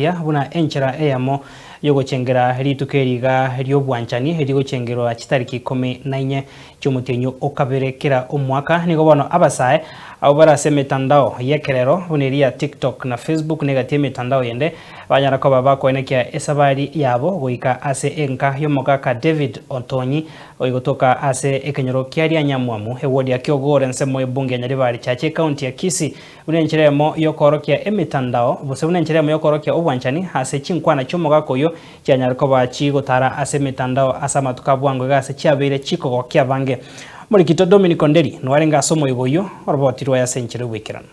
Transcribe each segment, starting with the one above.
ya buna enchera eyamo yogochengera ritukeriga ryobwanchani rigochengero chitariki 14 cy'umutenyo okaberekera omwaka nigo bono abasae abo barase mitandao yekerero buneria TikTok na Facebook negative mitandao yende banyara ko babakoenekia esabari yabo goika ase enka yomogaka David Ontonyi oigotoka ase ekenyoro kiaria nyamwamu ewodi ya Kyogore nsemo ebunge nyari bari chache county ya Kisii bunencheremo yokorokia emitandao bose bunencheremo yokorokia obwanchani ase chinkwana cy'omogaka oyo cyanyara ko bachigotara ase mitandao asa matuka bwango gase cyabere chiko kya bange muri kito Dominic Onderi nwarenga somo iboyo orobotirwa ya senchere wikirana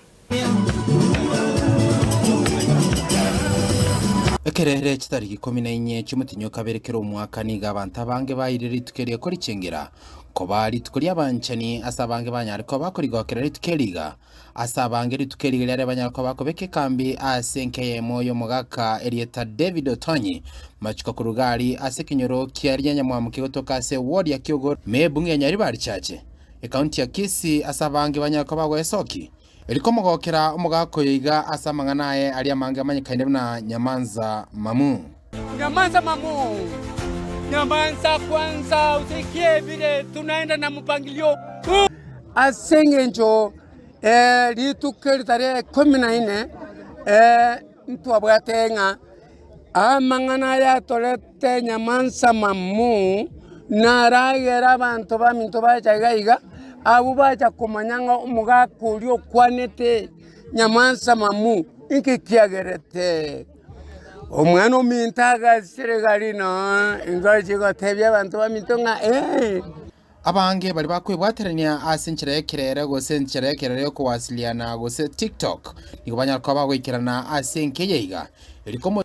ekerere chitariki 14 cy'umutinyo kaberekero omwaka niga abantu abange bayirira itukerie kuri chengera ko bari tukuri abanchani asabange banyari ko bakorigokera ritukeriga asabange ritukeriga yare banyari ko bakobeke kambi asenke moyo mogaka Erieta David Ontonyi machiko kurugari asekinyoro kiaria nyamwamuke gotoka ase ward ya Kyogore mebunge nyari bari chache county ya Kisii asabange banyari ko bagwesoki Eliko mogokera omogako yiga asamanga naye ali amange amanyikaine na Nyamanza Mamu. Nyamanza Mamu. Nyamanza kwanza usikie vile tunaenda na mpangilio. Asengenjo litukeri tarehe 14 mtu abwatenga amangana ya tolete Nyamanza Mamu naragera abantu baminto bachagaiga abo bacha kumanyanga umugaka ulio kwanete Nyamanza Mamu inki kiagerete omwana omintaga sirigari no ingaje gotebya abantu bamintonga abange bari bakwibwaterania asenchera yekerere gose enchera yekerere yo kuwasiliana gose TikTok nigobanya ko bagwikirana asenke yiga eriko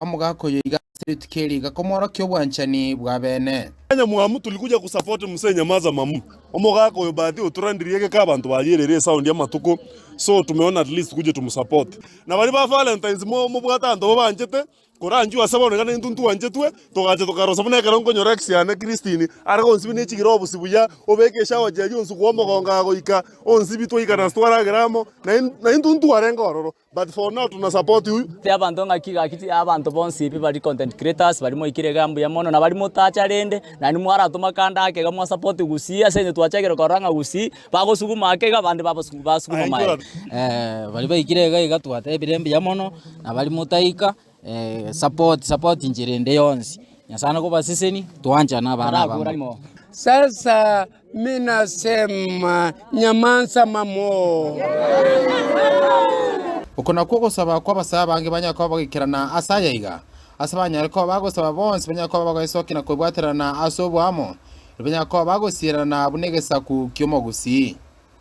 omugaka yiga ritukeriga komoro kyobwanchani bwa bene Nyamwamu tulikuja kusupport muse Nyamanza Mamu omugaka oyo baadhi oturandiriye ka abantu bayerere sound ya matuko so tumeona at least kuje tumusupport na bali ba Valentines mo bwatando banjete koranju asabone kana intuntu wanjetwe togaje tokarosa bune karongo nyorex ya na Christine ariko onsibine chigiro obusibuya obekesha waje yonsu kwa mogonga goika onsibitwe ikana stwara gramo na intuntu arenga ororo but for now tuna support you abantu ngakiga kiti abantu bonsipi bali content creators bali mo ikire gambu ya mono na bali motacha rende na ni mwara tumakanda ake gamwa support gusia senye twachagera koranga gusi bago suguma ake ga bande basuguma mai bali baikire ga twate birembe ya mono na bali motaika support njirende yonsi nyasana ko basiseni tuanja na bana sasa mina sema Nyamanza Mamu ukona koko saba kwa basaba bange banyako bagikirana asayayiga asabanya ariko bagosaba bonse banyako bagosoki na kwibwaterana asobwamo banyako bagosirana bunegesa ku kyomo gusi.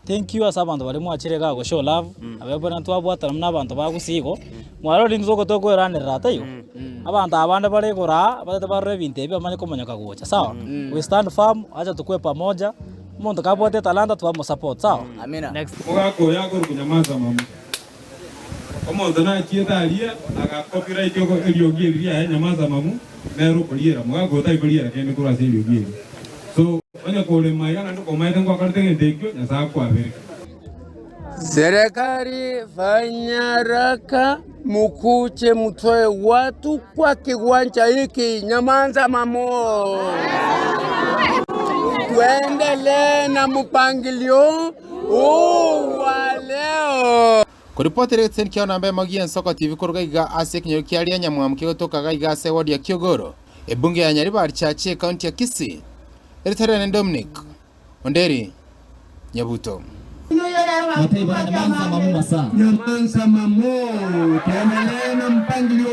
Thank you asabantu bali mwachirega go show love abebona twabwatana n'abantu bagusigo mwaro rinzo to kweranira tayo abantu abande bali gora batete barre binte bamanye komanyaka gocha sawa we stand firm acha tukue pamoja muntu kabwote talanta tuamo support sawa amina next ogako yako Nyamanza Mamu omuntu na chietaria aga copyright yoko eliogiria Nyamanza Mamu nero kuliera mogako taikuliera kende kurase eliogiria so onya kole mayana ndo komaita kwa kartenge ndekyo nyasa kwa bere serikali fanya raka mukuche mtoe watu kwa kiwanja hiki Nyamanza Mamu tuendelee na mpangilio wa leo Kuripoti retsen kyo nambe magian soko TV kurugaiga ase kinyo kiaria nyamwamuke gotoka gaiga ase ward ya Kyogoro ebunge ya nyari bari chache county ya Kisii Erieta Dominic Onderi Nyabuto Nyamanza Mamu tuendelee na mpangilio